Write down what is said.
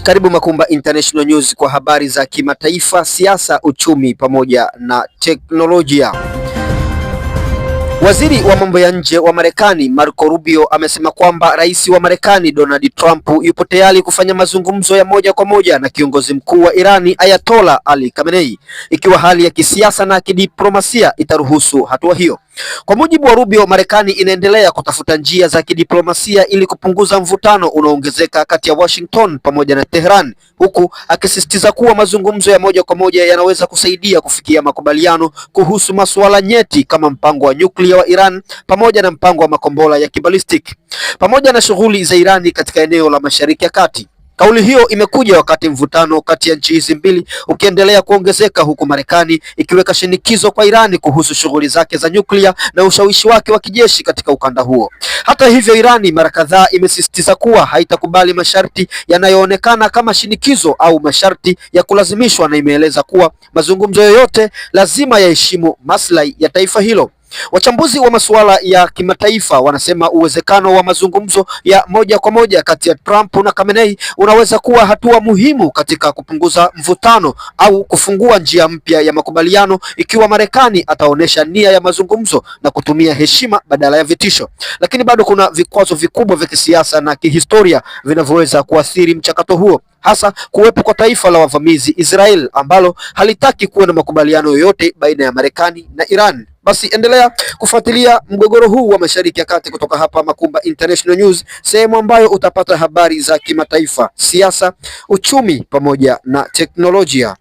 Karibu Makumba International News kwa habari za kimataifa, siasa, uchumi pamoja na teknolojia. Waziri wa mambo ya nje wa Marekani Marco Rubio amesema kwamba rais wa Marekani Donald Trump yupo tayari kufanya mazungumzo ya moja kwa moja na kiongozi mkuu wa Irani Ayatollah Ali Khamenei ikiwa hali ya kisiasa na kidiplomasia itaruhusu hatua hiyo. Kwa mujibu wa Rubio, Marekani inaendelea kutafuta njia za kidiplomasia ili kupunguza mvutano unaoongezeka kati ya Washington pamoja na Tehran, huku akisisitiza kuwa mazungumzo ya moja kwa moja yanaweza kusaidia kufikia makubaliano kuhusu masuala nyeti kama mpango wa nyuklia wa Iran pamoja na mpango wa makombora ya kibalistiki pamoja na shughuli za Irani katika eneo la Mashariki ya Kati. Kauli hiyo imekuja wakati mvutano kati ya nchi hizi mbili ukiendelea kuongezeka, huku Marekani ikiweka shinikizo kwa Irani kuhusu shughuli zake za nyuklia na ushawishi wake wa kijeshi katika ukanda huo. Hata hivyo, Irani mara kadhaa imesisitiza kuwa haitakubali masharti yanayoonekana kama shinikizo au masharti ya kulazimishwa, na imeeleza kuwa mazungumzo yoyote lazima yaheshimu maslahi ya taifa hilo. Wachambuzi wa masuala ya kimataifa wanasema uwezekano wa mazungumzo ya moja kwa moja kati ya Trump na Khamenei unaweza kuwa hatua muhimu katika kupunguza mvutano au kufungua njia mpya ya makubaliano ikiwa Marekani ataonesha nia ya mazungumzo na kutumia heshima badala ya vitisho. Lakini bado kuna vikwazo vikubwa vya kisiasa na kihistoria vinavyoweza kuathiri mchakato huo, hasa kuwepo kwa taifa la wavamizi Israel ambalo halitaki kuwa na makubaliano yoyote baina ya Marekani na Iran. Basi endelea kufuatilia mgogoro huu wa Mashariki ya Kati kutoka hapa Makumba International News, sehemu ambayo utapata habari za kimataifa, siasa, uchumi pamoja na teknolojia.